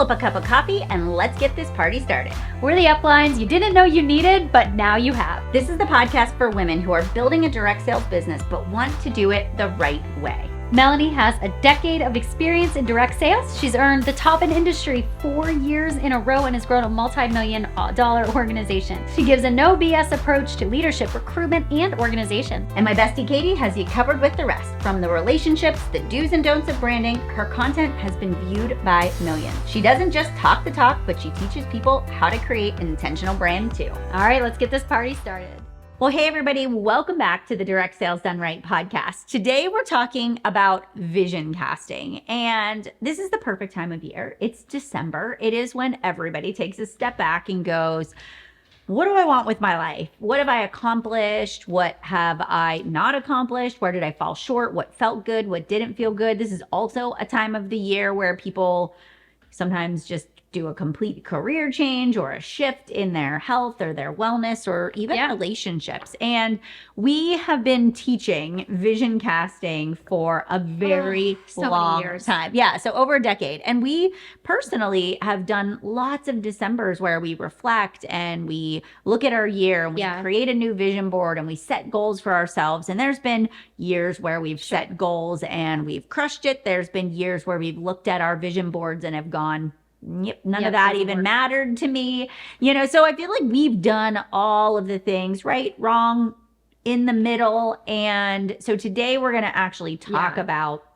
pull up a cup of coffee, and let's get this party started. We're the uplines you didn't know you needed, but now you have. This is the podcast for women who are building a direct sales business, but want to do it the right way. Melanie has a decade of experience in direct sales. She's earned the top in industry 4 years in a row and has grown a multi-million-dollar organization. She gives a no BS approach to leadership, recruitment, and organization. And my bestie Katy has you covered with the rest. From the relationships, the do's and don'ts of branding, her content has been viewed by millions. She doesn't just talk the talk, but she teaches people how to create an intentional brand too. All right, let's get this party started. Well, hey everybody, welcome back to the Direct Sales Done Right podcast. Today we're talking about vision casting, and this is the perfect time of year. It's December. It is when everybody takes a step back and goes, what do I want with my life? What have I accomplished? What have I not accomplished? Where did I fall short? What felt good? What didn't feel good? This is also a time of the year where people sometimes just do a complete career change or a shift in their health or their wellness or even relationships. And we have been teaching vision casting for a very long time. Yeah, so over a decade. And we personally have done lots of Decembers where we reflect and we look at our year and we create a new vision board and we set goals for ourselves. And there's been years where we've set goals and we've crushed it. There's been years where we've looked at our vision boards and have gone, none of that even mattered to me. So I feel like we've done all of the things, right, wrong, in the middle. And so today we're going to actually talk about,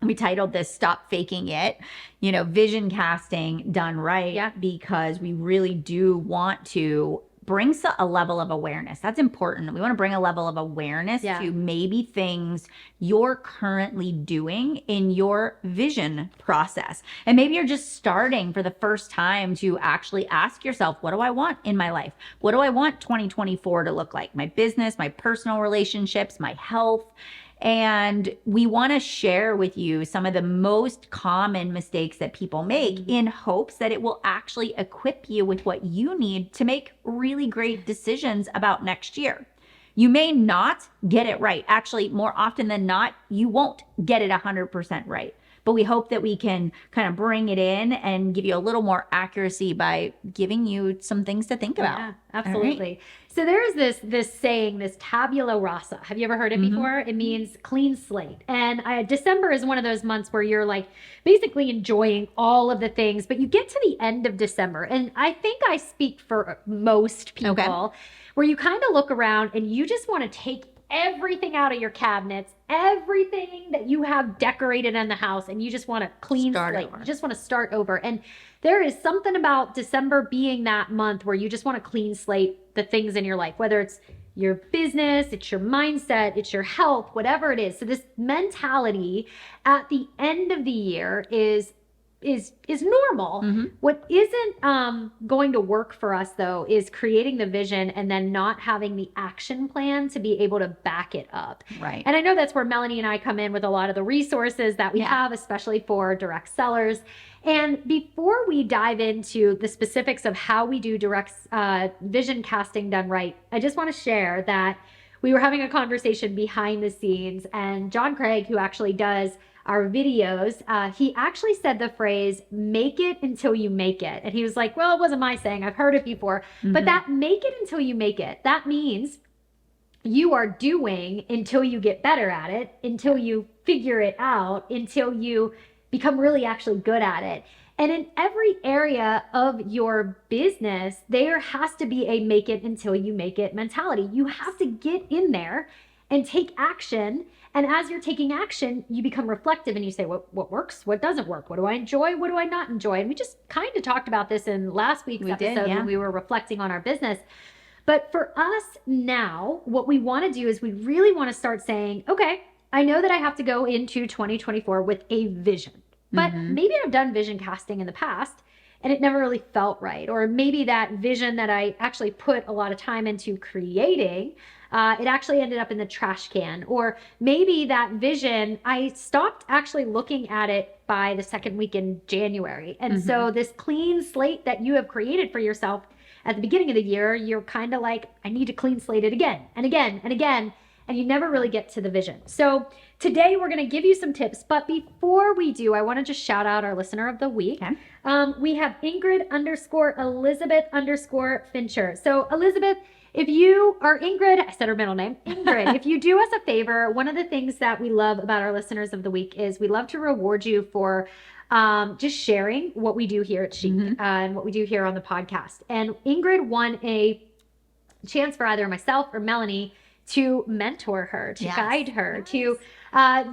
we titled this Stop Faking It, vision casting done right, because we really do want to bring a level of awareness. That's important. We want to bring a level of awareness to maybe things you're currently doing in your vision process. And maybe you're just starting for the first time to actually ask yourself, what do I want in my life? What do I want 2024 to look like? My business, my personal relationships, my health. And we want to share with you some of the most common mistakes that people make in hopes that it will actually equip you with what you need to make really great decisions about next year. You may not get it right. Actually, more often than not, you won't get it 100% right. But we hope that we can kind of bring it in and give you a little more accuracy by giving you some things to think about. Yeah, absolutely. Right. So there is this saying, this tabula rasa. Have you ever heard it before? It means clean slate. And December is one of those months where you're like basically enjoying all of the things, but you get to the end of December. And I think I speak for most people where you kind of look around and you just want to take everything out of your cabinets, everything that you have decorated in the house, and you just want to clean slate. You just want to start over. And there is something about December being that month where you just want to clean slate the things in your life, whether it's your business, it's your mindset, it's your health, whatever it is. So this mentality at the end of the year is normal. What isn't going to work for us though is creating the vision and then not having the action plan to be able to back it up. Right. And I know that's where Melanie and I come in with a lot of the resources that we have, especially for direct sellers. And before we dive into the specifics of how we do direct vision casting done right, I just want to share that we were having a conversation behind the scenes, and John Craig, who actually does our videos, he actually said the phrase, make it until you make it. And he was like, well, it wasn't my saying, I've heard it before, but that make it until you make it, that means you are doing until you get better at it, until you figure it out, until you become really actually good at it. And in every area of your business, there has to be a make it until you make it mentality. You have to get in there and take action. And as you're taking action, you become reflective and you say, what works? What doesn't work? What do I enjoy? What do I not enjoy? And we just kind of talked about this in last week's episode when we were reflecting on our business. But for us now, what we want to do is we really want to start saying, okay, I know that I have to go into 2024 with a vision, but maybe I've done vision casting in the past and it never really felt right. Or maybe that vision that I actually put a lot of time into creating, it actually ended up in the trash can. Or maybe that vision, I stopped actually looking at it by the second week in January. And so this clean slate that you have created for yourself at the beginning of the year, you're kind of like, I need to clean slate it again and again and again. And you never really get to the vision. So today we're going to give you some tips. But before we do, I want to just shout out our listener of the week. Okay. We have Ingrid_Elizabeth_Fincher. So Elizabeth, if you are Ingrid, I said her middle name, Ingrid, if you do us a favor, one of the things that we love about our listeners of the week is we love to reward you for just sharing what we do here at Chic and what we do here on the podcast. And Ingrid won a chance for either myself or Melanie to mentor her, to guide her, to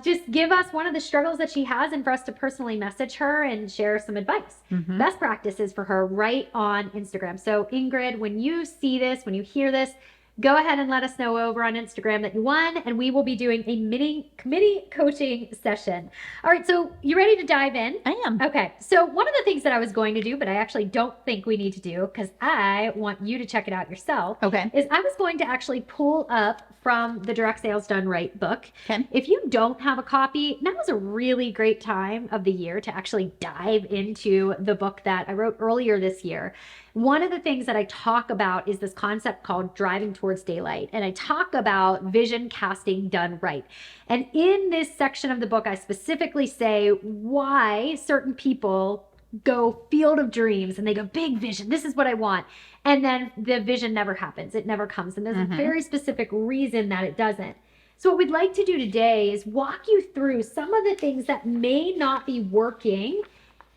just give us one of the struggles that she has and for us to personally message her and share some advice. Best practices for her right on Instagram. So Ingrid, when you see this, when you hear this, go ahead and let us know over on Instagram that you won, and we will be doing a mini committee coaching session. All right, so you ready to dive in? I am. Okay, so one of the things that I was going to do, but I actually don't think we need to do because I want you to check it out yourself, is I was going to actually pull up from the Direct Sales Done Right book. Okay. If you don't have a copy, now is a really great time of the year to actually dive into the book that I wrote earlier this year. One of the things that I talk about is this concept called driving towards daylight. And I talk about vision casting done right. And in this section of the book, I specifically say why certain people go field of dreams and they go big vision. This is what I want. And then the vision never happens. It never comes. And there's a very specific reason that it doesn't. So what we'd like to do today is walk you through some of the things that may not be working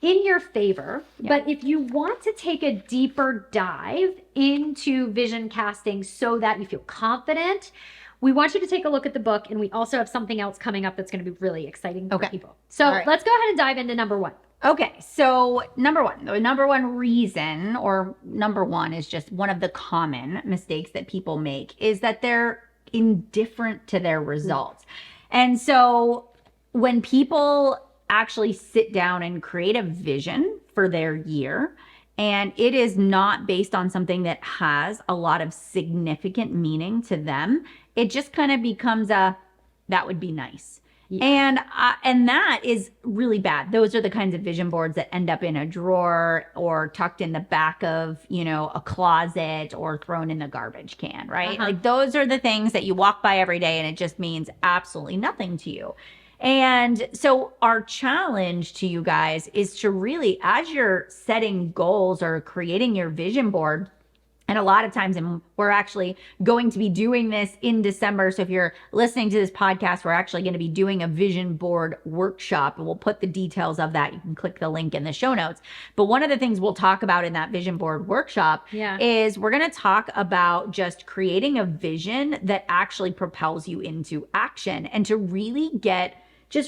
in your favor. But if you want to take a deeper dive into vision casting so that you feel confident, we want you to take a look at the book. And we also have something else coming up that's going to be really exciting for people. So let's go ahead and dive into number one. Okay, so number one reason, or number one is just one of the common mistakes that people make is that they're indifferent to their results. And so when people actually sit down and create a vision for their year, and it is not based on something that has a lot of significant meaning to them, it just kind of becomes that would be nice. And that is really bad. Those are the kinds of vision boards that end up in a drawer or tucked in the back of, a closet or thrown in the garbage can, right? Like those are the things that you walk by every day and it just means absolutely nothing to you. And so our challenge to you guys is to really, as you're setting goals or creating your vision board, and a lot of times, and we're actually going to be doing this in December. So if you're listening to this podcast, we're actually going to be doing a vision board workshop, and we'll put the details of that. You can click the link in the show notes. But one of the things we'll talk about in that vision board workshop is we're going to talk about just creating a vision that actually propels you into action, and to really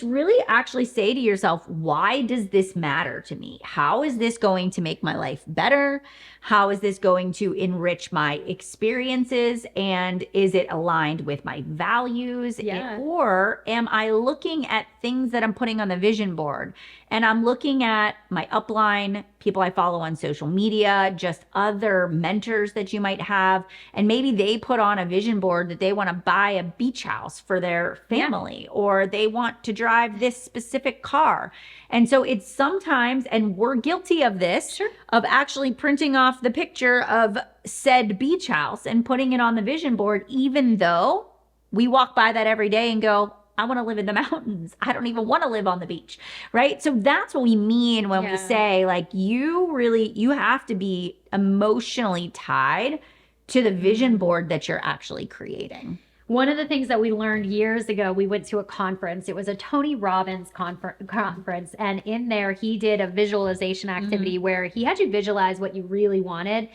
really actually say to yourself, why does this matter to me? How is this going to make my life better? How is this going to enrich my experiences? And is it aligned with my values? Or am I looking at things that I'm putting on the vision board? And I'm looking at my upline, people I follow on social media, just other mentors that you might have. And maybe they put on a vision board that they want to buy a beach house for their family, or they want to drive this specific car. And so it's sometimes, and we're guilty of this, of actually printing off the picture of said beach house and putting it on the vision board, even though we walk by that every day and go, I want to live in the mountains. I don't even want to live on the beach, right? So that's what we mean when we say, like, you have to be emotionally tied to the vision board that you're actually creating. One of the things that we learned years ago, we went to a conference. It was a Tony Robbins conference. And in there, he did a visualization activity where he had you visualize what you really wanted.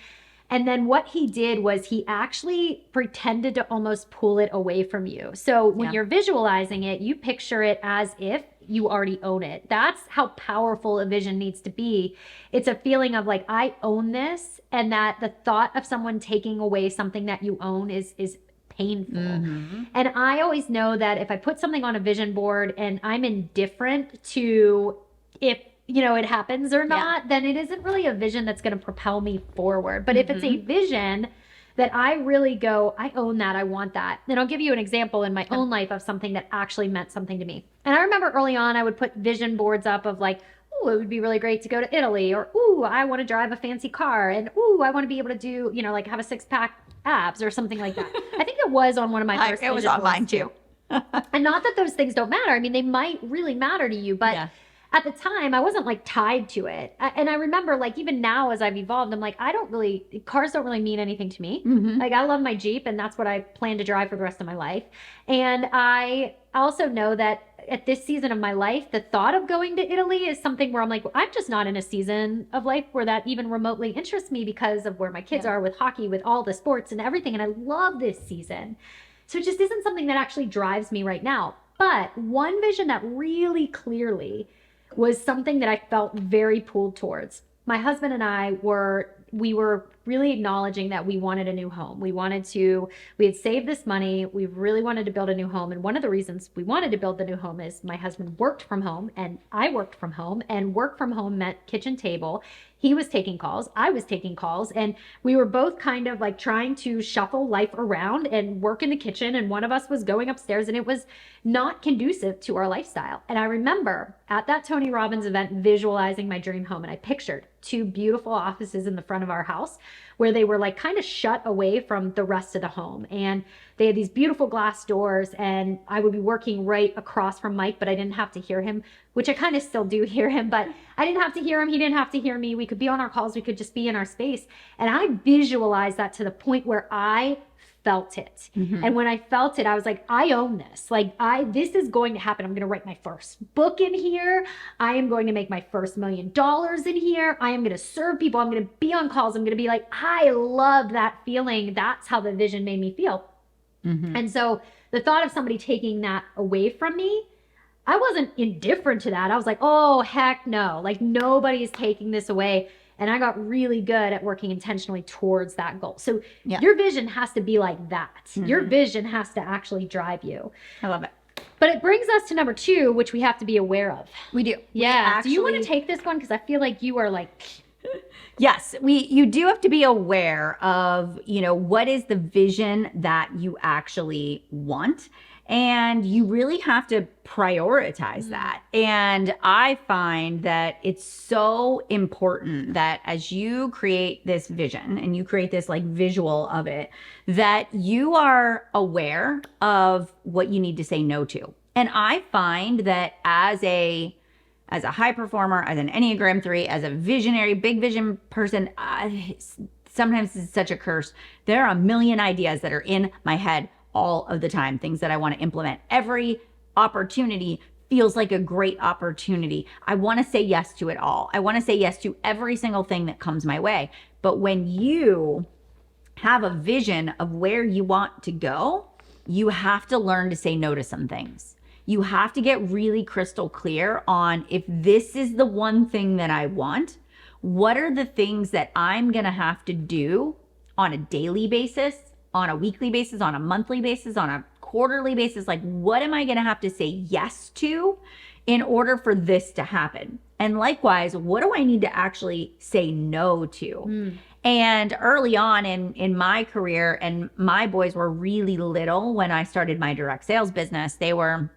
And then what he did was he actually pretended to almost pull it away from you. So when you're visualizing it, you picture it as if you already own it. That's how powerful a vision needs to be. It's a feeling of like, I own this, and that the thought of someone taking away something that you own is painful. And I always know that if I put something on a vision board and I'm indifferent to if it happens or not, then it isn't really a vision that's going to propel me forward. But if it's a vision that I really go, I own that, I want that. And I'll give you an example in my own life of something that actually meant something to me. And I remember early on, I would put vision boards up of like, oh, it would be really great to go to Italy, or, ooh, I want to drive a fancy car, and ooh, I want to be able to do, like have a 6-pack abs or something like that. I think it was on one of my first. It was on mine too. And not that those things don't matter. I mean, they might really matter to you, but Yeah. at the time I wasn't like tied to it. And I remember like even now as I've evolved, I'm like, cars don't really mean anything to me. Like I love my Jeep and that's what I plan to drive for the rest of my life. And I also know that at this season of my life, the thought of going to Italy is something where I'm like, I'm just not in a season of life where that even remotely interests me because of where my kids are with hockey, with all the sports and everything. And I love this season. So it just isn't something that actually drives me right now. But one vision that really clearly was something that I felt very pulled towards. My husband and I we were really acknowledging that we wanted a new home. We had saved this money. We really wanted to build a new home. And one of the reasons we wanted to build the new home is my husband worked from home and I worked from home, and work from home meant kitchen table. He was taking calls, I was taking calls, and we were both kind of like trying to shuffle life around and work in the kitchen. And one of us was going upstairs and it was not conducive to our lifestyle. And I remember at that Tony Robbins event visualizing my dream home, and I pictured two beautiful offices in the front of our house where they were like kind of shut away from the rest of the home. And they had these beautiful glass doors, and I would be working right across from Mike, but I didn't have to hear him, which I kind of still do hear him, but I didn't have to hear him. He didn't have to hear me. We could be on our calls. We could just be in our space. And I visualized that to the point where I felt it. And when I felt it, I was like, I own this. Like this is going to happen. I'm going to write my first book in here. I am going to make my first $1 million in here. I am going to serve people. I'm going to be on calls. I'm going to be like, I love that feeling. That's how the vision made me feel. And so the thought of somebody taking that away from me, I wasn't indifferent to that. I was like, oh, heck no. Like nobody's taking this away. And I got really good at working intentionally towards that goal. So your vision has to be like that. Your vision has to actually drive you. I love it. But it brings us to number 2, which we have to be aware of. We do. Yeah. Do you want to take this one? Because I feel like you are like... Yes, you do have to be aware of, what is the vision that you actually want. And you really have to prioritize that. And I find that it's so important that as you create this vision and you create this like visual of it, that you are aware of what you need to say no to. And I find that as a high performer, as an Enneagram 3, as a visionary, big vision person, sometimes it's such a curse. There are a million ideas that are in my head all of the time, things that I want to implement. Every opportunity feels like a great opportunity. I want to say yes to it all. I want to say yes to every single thing that comes my way. But when you have a vision of where you want to go, you have to learn to say no to some things. You have to get really crystal clear on, if this is the one thing that I want, what are the things that I'm going to have to do on a daily basis, on a weekly basis, on a monthly basis, on a quarterly basis? Like, what am I going to have to say yes to in order for this to happen? And likewise, what do I need to actually say no to? And early on in my career, and my boys were really little when I started my direct sales business. They were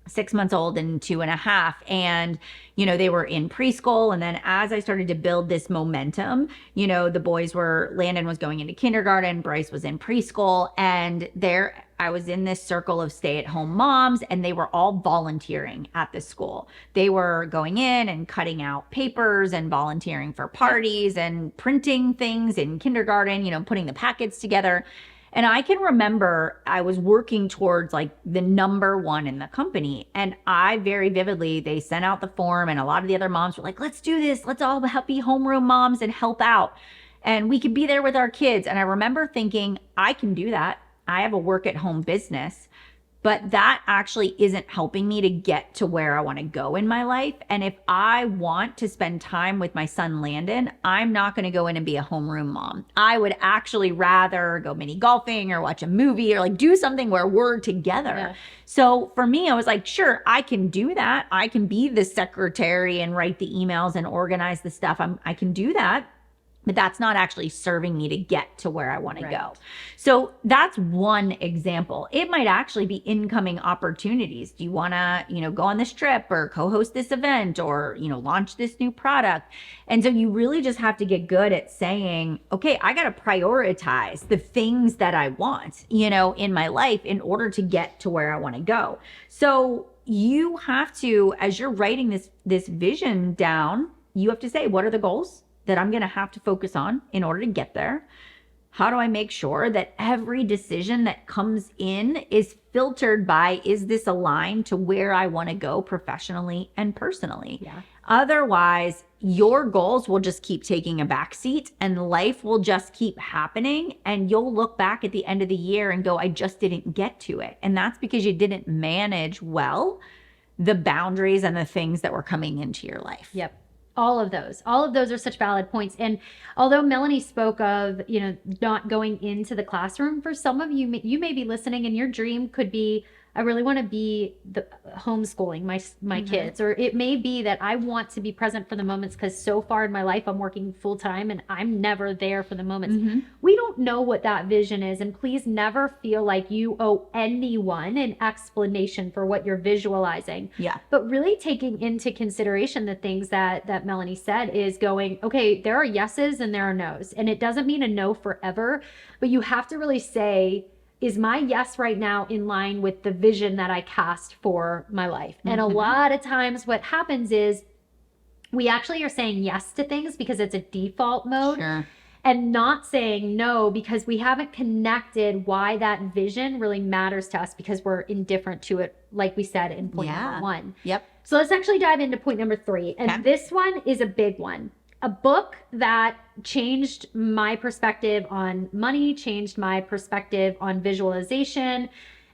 6 months old and 2.5. And, they were in preschool. And then as I started to build this momentum, Landon was going into kindergarten, Bryce was in preschool, and I was in this circle of stay-at-home moms, and they were all volunteering at the school. They were going in and cutting out papers and volunteering for parties and printing things in kindergarten, putting the packets together. And I can remember I was working towards like the number 1 in the company. And I very vividly, they sent out the form, and a lot of the other moms were like, let's do this. Let's all be homeroom moms and help out. And we could be there with our kids. And I remember thinking, I can do that. I have a work at home business, but that actually isn't helping me to get to where I want to go in my life. And if I want to spend time with my son, Landon, I'm not going to go in and be a homeroom mom. I would actually rather go mini golfing or watch a movie or like do something where we're together. Yeah. So for me, I was like, sure, I can do that. I can be the secretary and write the emails and organize the stuff. I can do that. but that's not actually serving me to get to where I want to Right. go. So that's one example. It might actually be incoming opportunities. Do you want to, go on this trip or co-host this event or, launch this new product? And so you really just have to get good at saying, okay, I got to prioritize the things that I want, in my life in order to get to where I want to go. So you have to, as you're writing this vision down, you have to say, what are the goals that I'm going to have to focus on in order to get there? How do I make sure that every decision that comes in is filtered by, is this aligned to where I want to go professionally and personally? Yeah. Otherwise, your goals will just keep taking a backseat and life will just keep happening. And you'll look back at the end of the year and go, I just didn't get to it. And that's because you didn't manage well the boundaries and the things that were coming into your life. Yep. All of those are such valid points. And although Melanie spoke of, not going into the classroom, for some of you, you may be listening and your dream could be, I really want to be the homeschooling my kids, or it may be that I want to be present for the moments because so far in my life I'm working full time and I'm never there for the moments. We don't know what that vision is, and please never feel like you owe anyone an explanation for what you're visualizing. Yeah. But really taking into consideration the things that Melanie said is going, okay, there are yeses and there are nos, and it doesn't mean a no forever, but you have to really say, is my yes right now in line with the vision that I cast for my life? And a lot of times what happens is we actually are saying yes to things because it's a default mode. Sure. And not saying no because we haven't connected why that vision really matters to us because we're indifferent to it, like we said in point number 1. Yep. So let's actually dive into point number 3. And this one is a big one. A book that changed my perspective on money, changed my perspective on visualization,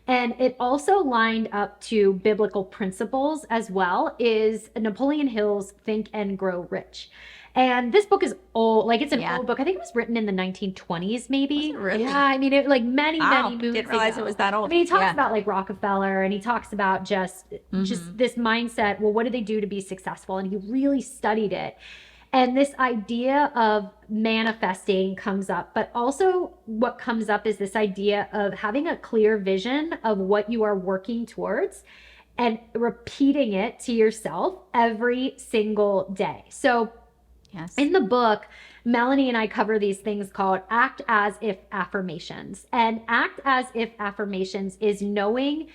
and it also lined up to biblical principles as well, is Napoleon Hill's Think and Grow Rich. And this book is old, like it's an old book. I think it was written in the 1920s, maybe. Was it really? Yeah, I mean, it many moons Didn't realize ago. it was that old. I mean, he talks about like Rockefeller, and he talks about just this mindset. Well, what do they do to be successful? And he really studied it. And this idea of manifesting comes up, but also what comes up is this idea of having a clear vision of what you are working towards and repeating it to yourself every single day. So in the book, Melanie and I cover these things called act as if affirmations. And act as if affirmations is knowing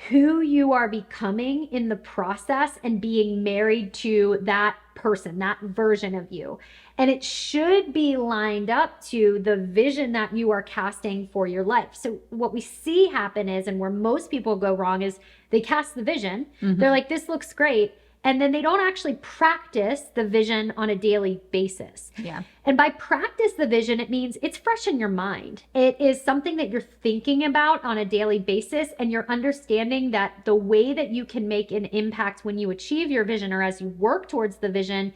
who you are becoming in the process and being married to that person, that version of you. And it should be lined up to the vision that you are casting for your life. So what we see happen is, and where most people go wrong is they cast the vision. They're like, this looks great. And then they don't actually practice the vision on a daily basis. Yeah. And by practice the vision, it means it's fresh in your mind. It is something that you're thinking about on a daily basis, and you're understanding that the way that you can make an impact when you achieve your vision or as you work towards the vision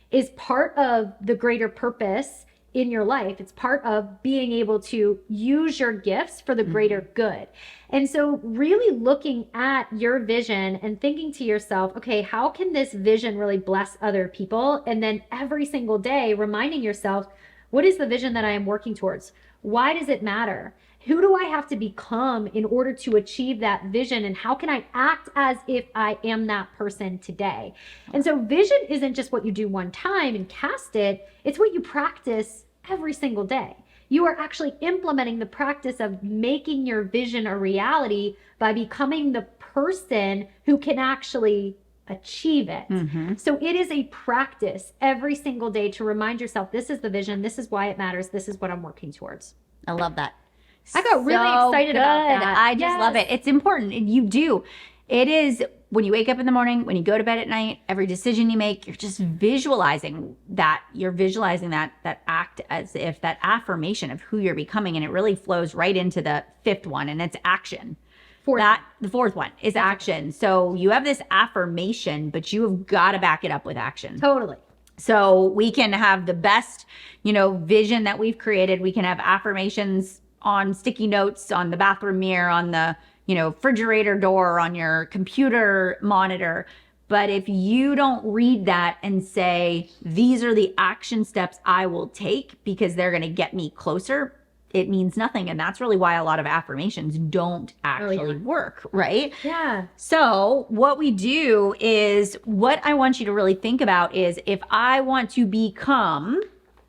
is part of the greater purpose in your life. It's part of being able to use your gifts for the greater good. And so really looking at your vision and thinking to yourself, okay, how can this vision really bless other people? And then every single day reminding yourself, what is the vision that I am working towards? Why does it matter? Who do I have to become in order to achieve that vision? And how can I act as if I am that person today? And so vision isn't just what you do one time and cast it. It's what you practice every single day. You are actually implementing the practice of making your vision a reality by becoming the person who can actually achieve it. So it is a practice every single day to remind yourself, this is the vision, this is why it matters, this is what I'm working towards. I love that. I got really excited about that. I just love it. It's important. You do. It is when you wake up in the morning, when you go to bed at night, every decision you make, you're just visualizing that. You're visualizing that act as if, that affirmation of who you're becoming. And it really flows right into the fifth one, and it's action. The fourth one is action. So you have this affirmation, but you have got to back it up with action. Totally. So we can have the best, vision that we've created. We can have affirmations on sticky notes, on the bathroom mirror, on the, refrigerator door, on your computer monitor. But if you don't read that and say, these are the action steps I will take because they're going to get me closer, it means nothing. And that's really why a lot of affirmations don't actually work, right? Yeah. So what we do is, what I want you to really think about is, if I want to become,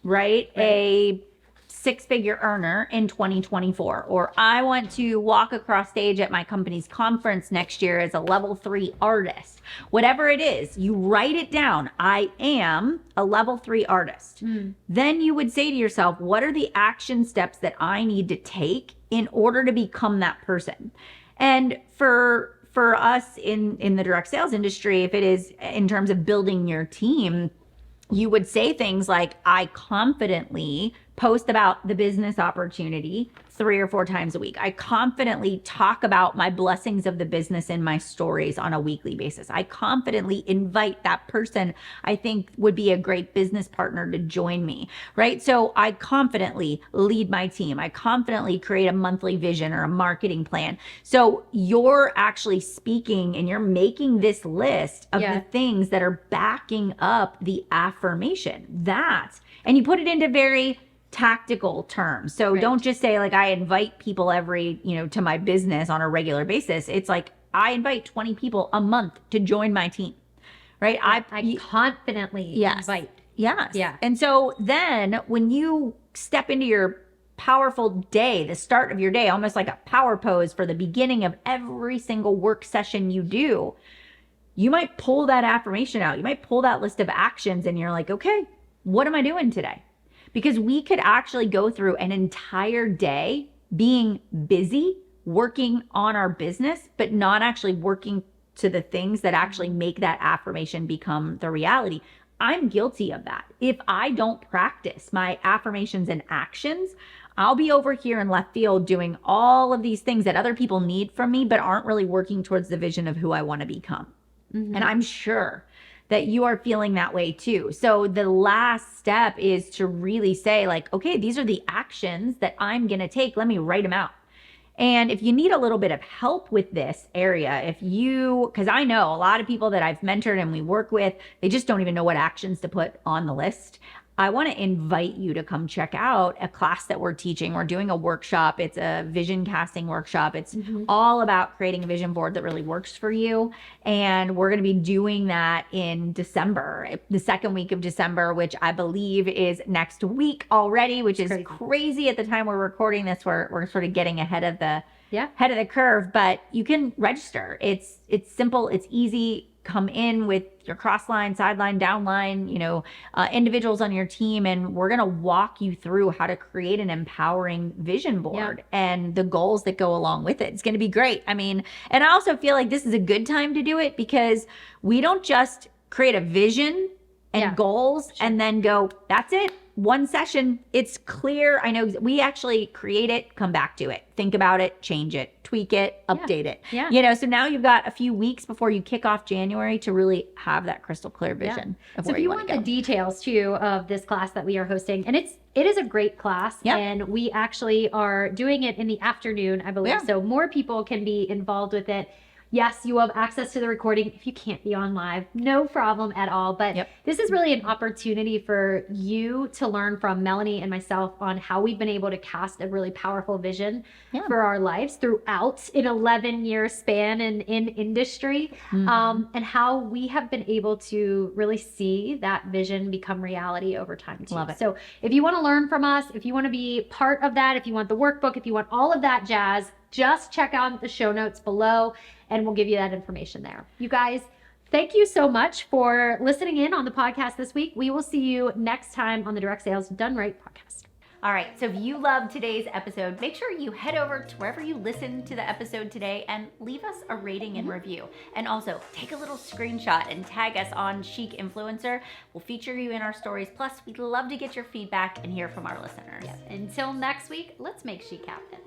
a six-figure earner in 2024, or I want to walk across stage at my company's conference next year as a level 3 artist, whatever it is, you write it down. I am a level 3 artist. Then you would say to yourself, what are the action steps that I need to take in order to become that person? And for us in the direct sales industry, if it is in terms of building your team, you would say things like, I confidently post about the business opportunity 3 or 4 times a week. I confidently talk about my blessings of the business in my stories on a weekly basis. I confidently invite that person I think would be a great business partner to join me, right? So I confidently lead my team. I confidently create a monthly vision or a marketing plan. So you're actually speaking and you're making this list of the things that are backing up the affirmation. And you put it into very tactical terms. So don't just say like, I invite people to my business on a regular basis. It's like, I invite 20 people a month to join my team, right? I confidently invite. Yes. Yeah. And so then when you step into your powerful day, the start of your day, almost like a power pose for the beginning of every single work session you do, you might pull that affirmation out. You might pull that list of actions and you're like, okay, what am I doing today? Because we could actually go through an entire day being busy, working on our business, but not actually working to the things that actually make that affirmation become the reality. I'm guilty of that. If I don't practice my affirmations and actions, I'll be over here in left field doing all of these things that other people need from me, but aren't really working towards the vision of who I want to become. And I'm sure that you are feeling that way too. So the last step is to really say like, okay, these are the actions that I'm going to take. Let me write them out. And if you need a little bit of help with this area, because I know a lot of people that I've mentored and we work with, they just don't even know what actions to put on the list. I want to invite you to come check out a class that we're teaching. We're doing a workshop. It's a vision casting workshop. It's all about creating a vision board that really works for you. And we're going to be doing that in December, the second week of December, which I believe is next week already, which is crazy at the time we're recording this. We're sort of getting ahead of the curve, but you can register. It's simple. It's easy. Come in with your cross line, sideline, downline, individuals on your team. And we're going to walk you through how to create an empowering vision board and the goals that go along with it. It's going to be great. I mean, and I also feel like this is a good time to do it because we don't just create a vision and goals and then go, that's it. One session, it's clear. I know we actually create it, come back to it, think about it, change it, tweak it, update it. Yeah. So now you've got a few weeks before you kick off January to really have that crystal clear vision. So if you want the details too of this class that we are hosting, and it is a great class, and we actually are doing it in the afternoon, I believe. So more people can be involved with it. Yes, you have access to the recording if you can't be on live, no problem at all. But this is really an opportunity for you to learn from Melanie and myself on how we've been able to cast a really powerful vision for our lives throughout an 11-year span in industry, and how we have been able to really see that vision become reality over time too. Love it. So if you want to learn from us, if you want to be part of that, if you want the workbook, if you want all of that jazz, just check out the show notes below and we'll give you that information there. You guys, thank you so much for listening in on the podcast this week. We will see you next time on the Direct Sales Done Right podcast. All right. So if you loved today's episode, make sure you head over to wherever you listened to the episode today and leave us a rating and review. And also take a little screenshot and tag us on Chic Influencer. We'll feature you in our stories. Plus, we'd love to get your feedback and hear from our listeners. Until next week, let's make chic happen.